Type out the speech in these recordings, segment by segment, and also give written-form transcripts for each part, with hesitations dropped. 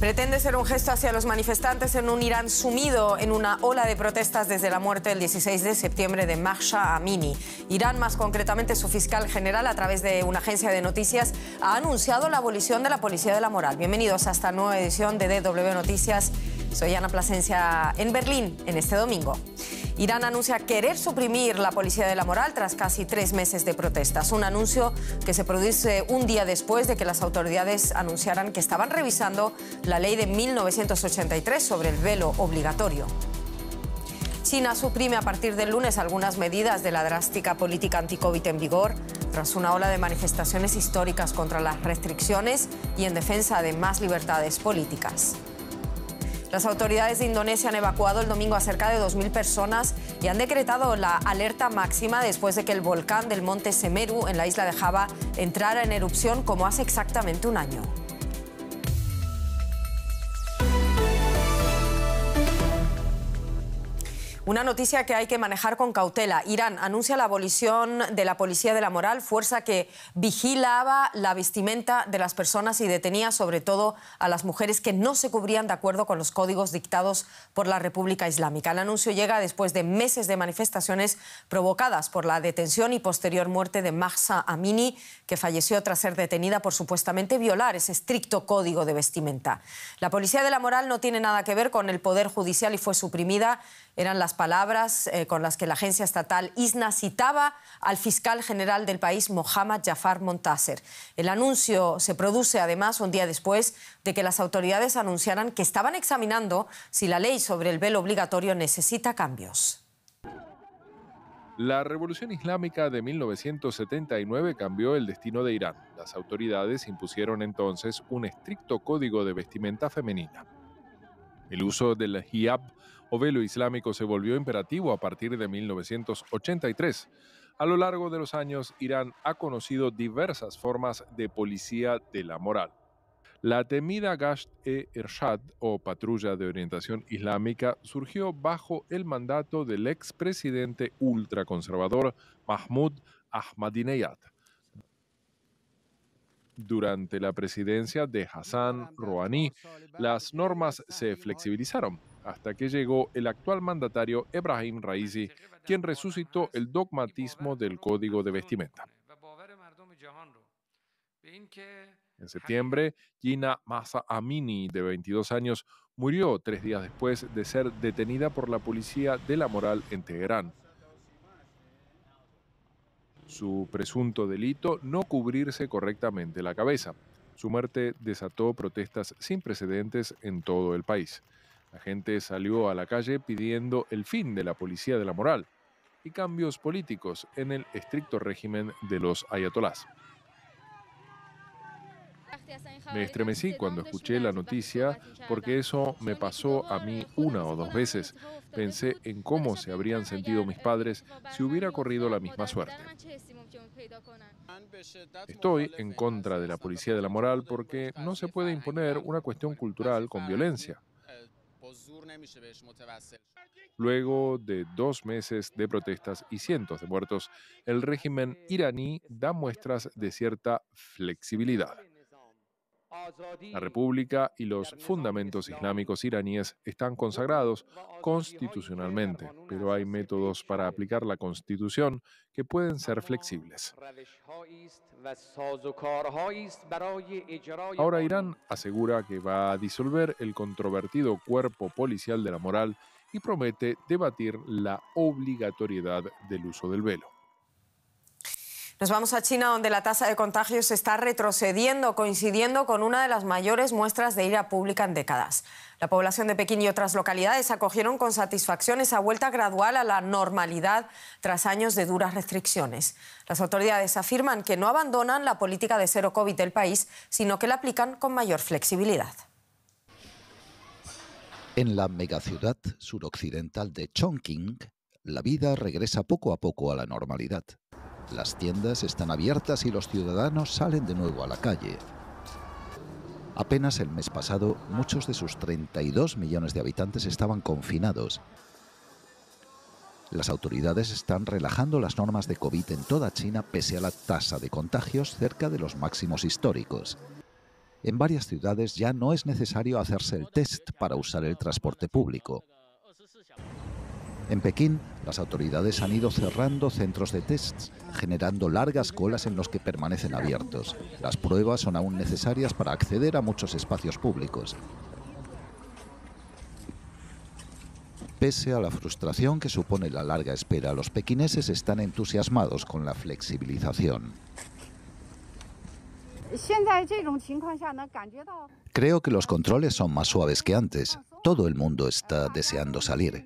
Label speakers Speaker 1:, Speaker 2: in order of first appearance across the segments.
Speaker 1: Pretende ser un gesto hacia los manifestantes en un Irán sumido en una ola de protestas desde la muerte el 16 de septiembre de Mahsa Amini. Irán, más concretamente su fiscal general, a través de una agencia de noticias, ha anunciado la abolición de la policía de la moral. Bienvenidos a esta nueva edición de DW Noticias. Soy Ana Plasencia en Berlín en este domingo. Irán anuncia querer suprimir la policía de la moral tras casi 3 meses de protestas. Un anuncio que se produce un día después de que las autoridades anunciaran que estaban revisando la ley de 1983 sobre el velo obligatorio. China suprime a partir del lunes algunas medidas de la drástica política anti-COVID en vigor, tras una ola de manifestaciones históricas contra las restricciones y en defensa de más libertades políticas. Las autoridades de Indonesia han evacuado el domingo a cerca de 2.000 personas y han decretado la alerta máxima después de que el volcán del monte Semeru en la isla de Java entrara en erupción como hace exactamente un año. Una noticia que hay que manejar con cautela. Irán anuncia la abolición de la policía de la moral, fuerza que vigilaba la vestimenta de las personas y detenía sobre todo a las mujeres que no se cubrían de acuerdo con los códigos dictados por la República Islámica. El anuncio llega después de meses de manifestaciones provocadas por la detención y posterior muerte de Mahsa Amini, que falleció tras ser detenida por supuestamente violar ese estricto código de vestimenta. La policía de la moral no tiene nada que ver con el Poder Judicial y fue suprimida. Eran las palabras con las que la agencia estatal ISNA citaba al fiscal general del país, Mohammad Jafar Montaser. El anuncio se produce además un día después de que las autoridades anunciaran que estaban examinando si la ley sobre el velo obligatorio necesita cambios.
Speaker 2: La Revolución Islámica de 1979 cambió el destino de Irán. Las autoridades impusieron entonces un estricto código de vestimenta femenina. El uso del hijab o velo islámico se volvió imperativo a partir de 1983. A lo largo de los años, Irán ha conocido diversas formas de policía de la moral. La temida Gasht-e-Irshad, o patrulla de orientación islámica, surgió bajo el mandato del expresidente ultraconservador Mahmoud Ahmadinejad. Durante la presidencia de Hassan Rouhani, las normas se flexibilizaron hasta que llegó el actual mandatario Ebrahim Raisi, quien resucitó el dogmatismo del código de vestimenta. En septiembre, Gina Mahsa Amini, de 22 años, murió 3 días después de ser detenida por la policía de la moral en Teherán. Su presunto delito, no cubrirse correctamente la cabeza. Su muerte desató protestas sin precedentes en todo el país. La gente salió a la calle pidiendo el fin de la policía de la moral y cambios políticos en el estricto régimen de los ayatolás. Me estremecí cuando escuché la noticia porque eso me pasó a mí 1 o 2 veces. Pensé en cómo se habrían sentido mis padres si hubiera corrido la misma suerte. Estoy en contra de la policía de la moral porque no se puede imponer una cuestión cultural con violencia. Luego de 2 meses de protestas y cientos de muertos, el régimen iraní da muestras de cierta flexibilidad. La República y los fundamentos islámicos iraníes están consagrados constitucionalmente, pero hay métodos para aplicar la Constitución que pueden ser flexibles. Ahora Irán asegura que va a disolver el controvertido cuerpo policial de la moral y promete debatir la obligatoriedad del uso del velo.
Speaker 1: Nos vamos a China, donde la tasa de contagios está retrocediendo, coincidiendo con una de las mayores muestras de ira pública en décadas. La población de Pekín y otras localidades acogieron con satisfacción esa vuelta gradual a la normalidad tras años de duras restricciones. Las autoridades afirman que no abandonan la política de cero COVID del país, sino que la aplican con mayor flexibilidad.
Speaker 3: En la megaciudad suroccidental de Chongqing, la vida regresa poco a poco a la normalidad. Las tiendas están abiertas y los ciudadanos salen de nuevo a la calle. Apenas el mes pasado, muchos de sus 32 millones de habitantes estaban confinados. Las autoridades están relajando las normas de COVID en toda China pese a la tasa de contagios cerca de los máximos históricos. En varias ciudades ya no es necesario hacerse el test para usar el transporte público. En Pekín, las autoridades han ido cerrando centros de tests, generando largas colas en los que permanecen abiertos. Las pruebas son aún necesarias para acceder a muchos espacios públicos. Pese a la frustración que supone la larga espera, los pequineses están entusiasmados con la flexibilización. Creo que los controles son más suaves que antes. Todo el mundo está deseando salir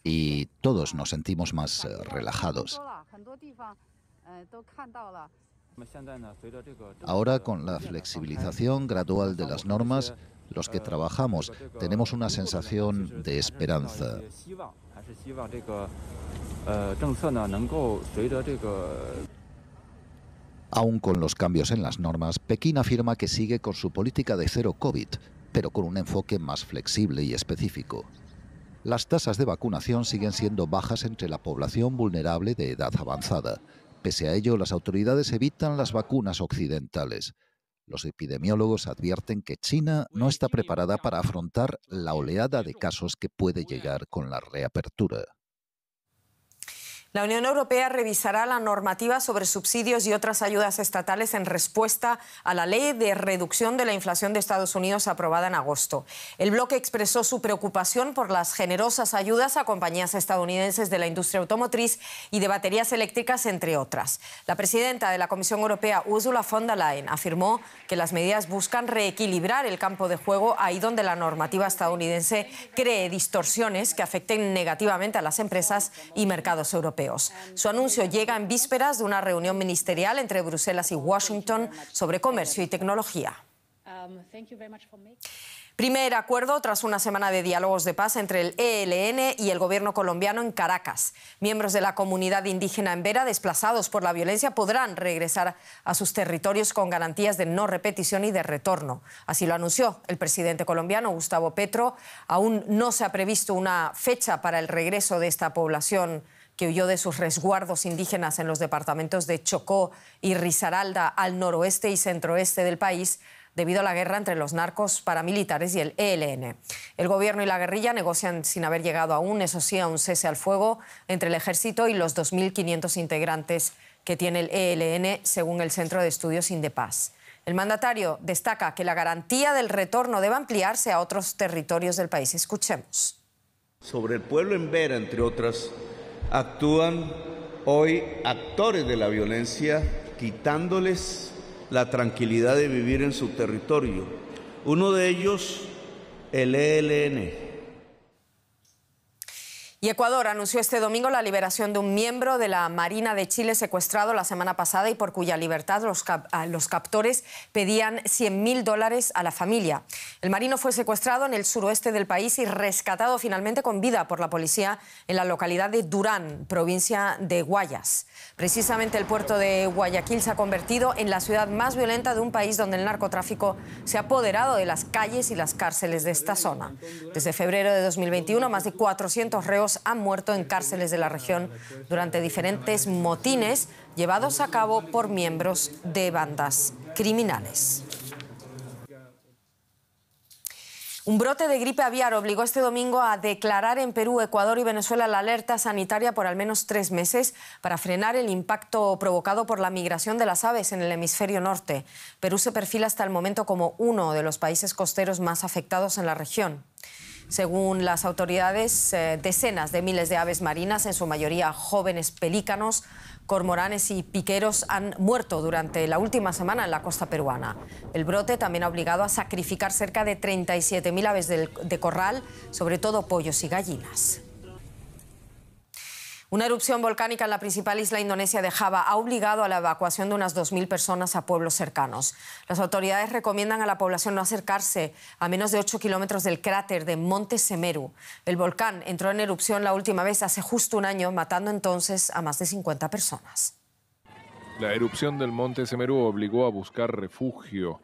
Speaker 3: y todos nos sentimos más relajados. Ahora, con la flexibilización gradual de las normas, los que trabajamos tenemos una sensación de esperanza. Aún con los cambios en las normas, Pekín afirma que sigue con su política de cero COVID, pero con un enfoque más flexible y específico. Las tasas de vacunación siguen siendo bajas entre la población vulnerable de edad avanzada. Pese a ello, las autoridades evitan las vacunas occidentales. Los epidemiólogos advierten que China no está preparada para afrontar la oleada de casos que puede llegar con la reapertura.
Speaker 1: La Unión Europea revisará la normativa sobre subsidios y otras ayudas estatales en respuesta a la ley de reducción de la inflación de Estados Unidos aprobada en agosto. El bloque expresó su preocupación por las generosas ayudas a compañías estadounidenses de la industria automotriz y de baterías eléctricas, entre otras. La presidenta de la Comisión Europea, Ursula von der Leyen, afirmó que las medidas buscan reequilibrar el campo de juego ahí donde la normativa estadounidense cree distorsiones que afecten negativamente a las empresas y mercados europeos. Su anuncio llega en vísperas de una reunión ministerial entre Bruselas y Washington sobre comercio y tecnología. Primer acuerdo tras una semana de diálogos de paz entre el ELN y el gobierno colombiano en Caracas. Miembros de la comunidad indígena en Vera, desplazados por la violencia, podrán regresar a sus territorios con garantías de no repetición y de retorno. Así lo anunció el presidente colombiano, Gustavo Petro. Aún no se ha previsto una fecha para el regreso de esta población que huyó de sus resguardos indígenas en los departamentos de Chocó y Risaralda, al noroeste y centroeste del país, debido a la guerra entre los narcos paramilitares y el ELN. El gobierno y la guerrilla negocian sin haber llegado aún, eso sí, a un cese al fuego entre el ejército y los 2.500 integrantes que tiene el ELN, según el Centro de Estudios Indepaz. El mandatario destaca que la garantía del retorno debe ampliarse a otros territorios del país. Escuchemos.
Speaker 4: Sobre el pueblo en Vera, entre otras, actúan hoy actores de la violencia, quitándoles la tranquilidad de vivir en su territorio. Uno de ellos, el ELN.
Speaker 1: Y Ecuador anunció este domingo la liberación de un miembro de la Marina de Chile secuestrado la semana pasada y por cuya libertad los captores pedían $100.000 a la familia. El marino fue secuestrado en el suroeste del país y rescatado finalmente con vida por la policía en la localidad de Durán, provincia de Guayas. Precisamente el puerto de Guayaquil se ha convertido en la ciudad más violenta de un país donde el narcotráfico se ha apoderado de las calles y las cárceles de esta zona. Desde febrero de 2021, más de 400 reos han muerto en cárceles de la región durante diferentes motines llevados a cabo por miembros de bandas criminales. Un brote de gripe aviar obligó este domingo a declarar en Perú, Ecuador y Venezuela la alerta sanitaria por al menos 3 meses para frenar el impacto provocado por la migración de las aves en el hemisferio norte. Perú se perfila hasta el momento como uno de los países costeros más afectados en la región. Según las autoridades, decenas de miles de aves marinas, en su mayoría jóvenes pelícanos, cormoranes y piqueros, han muerto durante la última semana en la costa peruana. El brote también ha obligado a sacrificar cerca de 37.000 aves de corral, sobre todo pollos y gallinas. Una erupción volcánica en la principal isla indonesia de Java ha obligado a la evacuación de unas 2.000 personas a pueblos cercanos. Las autoridades recomiendan a la población no acercarse a menos de 8 kilómetros del cráter de Monte Semeru. El volcán entró en erupción la última vez hace justo un año, matando entonces a más de 50 personas.
Speaker 2: La erupción del Monte Semeru obligó a buscar refugio.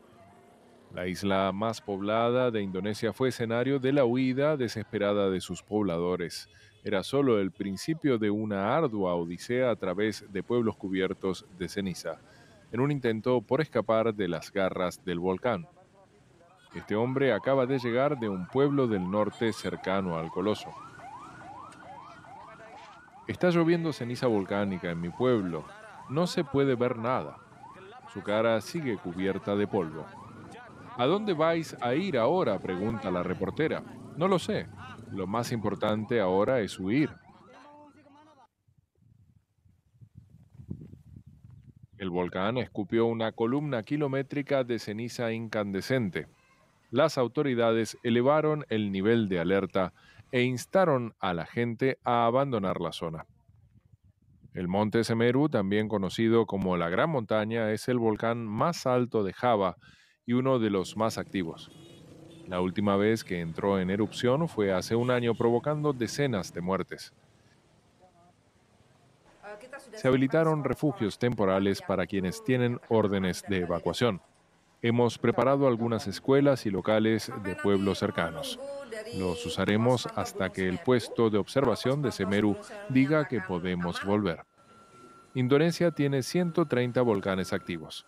Speaker 2: La isla más poblada de Indonesia fue escenario de la huida desesperada de sus pobladores. Era solo el principio de una ardua odisea a través de pueblos cubiertos de ceniza, en un intento por escapar de las garras del volcán. Este hombre acaba de llegar de un pueblo del norte cercano al coloso. Está lloviendo ceniza volcánica en mi pueblo. No se puede ver nada. Su cara sigue cubierta de polvo. ¿A dónde vais a ir ahora?, pregunta la reportera. No lo sé. Lo más importante ahora es huir. El volcán escupió una columna kilométrica de ceniza incandescente. Las autoridades elevaron el nivel de alerta e instaron a la gente a abandonar la zona. El monte Semeru, también conocido como la Gran Montaña, es el volcán más alto de Java y uno de los más activos. La última vez que entró en erupción fue hace un año, provocando decenas de muertes. Se habilitaron refugios temporales para quienes tienen órdenes de evacuación. Hemos preparado algunas escuelas y locales de pueblos cercanos. Los usaremos hasta que el puesto de observación de Semeru diga que podemos volver. Indonesia tiene 130 volcanes activos.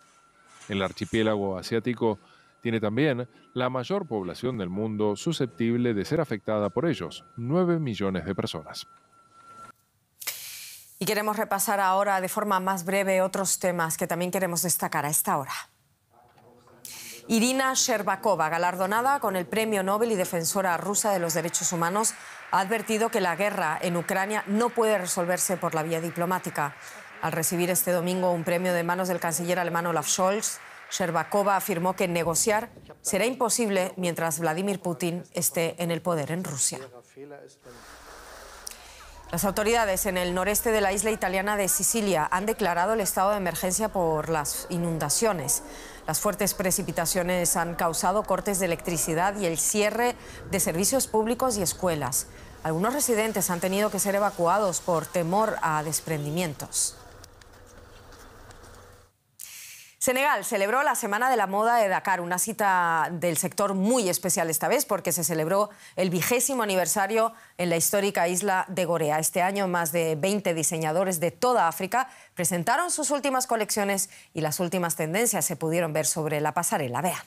Speaker 2: El archipiélago asiático tiene también la mayor población del mundo susceptible de ser afectada por ellos, 9 millones de personas.
Speaker 1: Y queremos repasar ahora de forma más breve otros temas que también queremos destacar a esta hora. Irina Sherbakova, galardonada con el Premio Nobel y defensora rusa de los derechos humanos, ha advertido que la guerra en Ucrania no puede resolverse por la vía diplomática. Al recibir este domingo un premio de manos del canciller alemán Olaf Scholz, Sherbakova afirmó que negociar será imposible mientras Vladimir Putin esté en el poder en Rusia. Las autoridades en el noreste de la isla italiana de Sicilia han declarado el estado de emergencia por las inundaciones. Las fuertes precipitaciones han causado cortes de electricidad y el cierre de servicios públicos y escuelas. Algunos residentes han tenido que ser evacuados por temor a desprendimientos. Senegal celebró la Semana de la Moda de Dakar, una cita del sector muy especial esta vez porque se celebró el 20º aniversario en la histórica isla de Gorea. Este año más de 20 diseñadores de toda África presentaron sus últimas colecciones y las últimas tendencias se pudieron ver sobre la pasarela. Vean.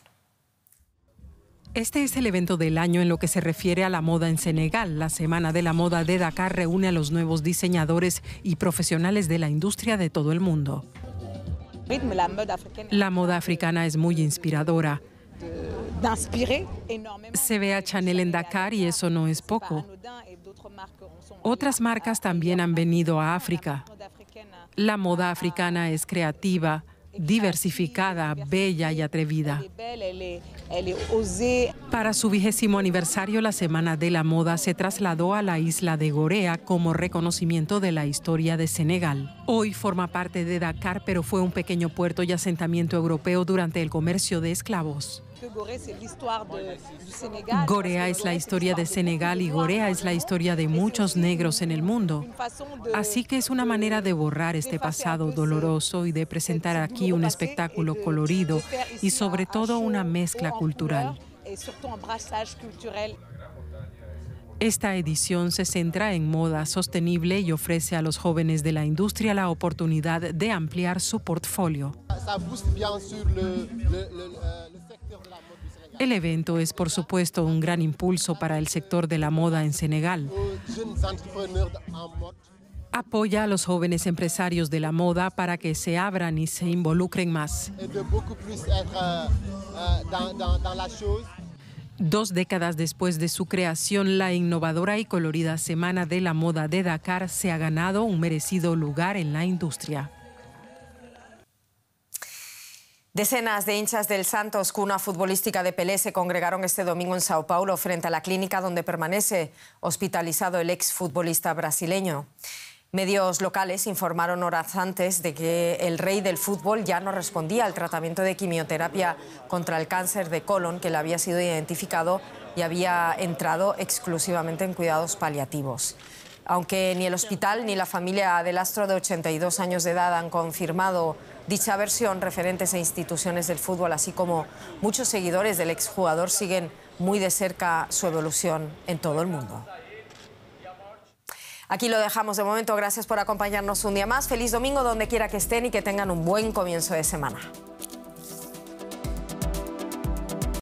Speaker 5: Este es el evento del año en lo que se refiere a la moda en Senegal. La Semana de la Moda de Dakar reúne a los nuevos diseñadores y profesionales de la industria de todo el mundo. La moda africana es muy inspiradora. Se ve a Chanel en Dakar y eso no es poco. Otras marcas también han venido a África. La moda africana es creativa, diversificada, bella y atrevida. Para su 20º aniversario, la Semana de la Moda se trasladó a la isla de Gorea como reconocimiento de la historia de Senegal. Hoy forma parte de Dakar, pero fue un pequeño puerto y asentamiento europeo durante el comercio de esclavos. Gorea es la historia de Senegal y Gorea es la historia de muchos negros en el mundo. Así que es una manera de borrar este pasado doloroso y de presentar aquí un espectáculo colorido y sobre todo una mezcla cultural. Esta edición se centra en moda sostenible y ofrece a los jóvenes de la industria la oportunidad de ampliar su portfolio. El evento es, por supuesto, un gran impulso para el sector de la moda en Senegal. Apoya a los jóvenes empresarios de la moda para que se abran y se involucren más. 2 décadas después de su creación, la innovadora y colorida Semana de la Moda de Dakar se ha ganado un merecido lugar en la industria.
Speaker 1: Decenas de hinchas del Santos, cuna futbolística de Pelé, se congregaron este domingo en Sao Paulo frente a la clínica donde permanece hospitalizado el exfutbolista brasileño. Medios locales informaron horas antes de que el rey del fútbol ya no respondía al tratamiento de quimioterapia contra el cáncer de colon que le había sido identificado y había entrado exclusivamente en cuidados paliativos. Aunque ni el hospital ni la familia del astro de 82 años de edad han confirmado dicha versión, referentes a instituciones del fútbol, así como muchos seguidores del exjugador, siguen muy de cerca su evolución en todo el mundo. Aquí lo dejamos de momento. Gracias por acompañarnos un día más. Feliz domingo donde quiera que estén y que tengan un buen comienzo de semana.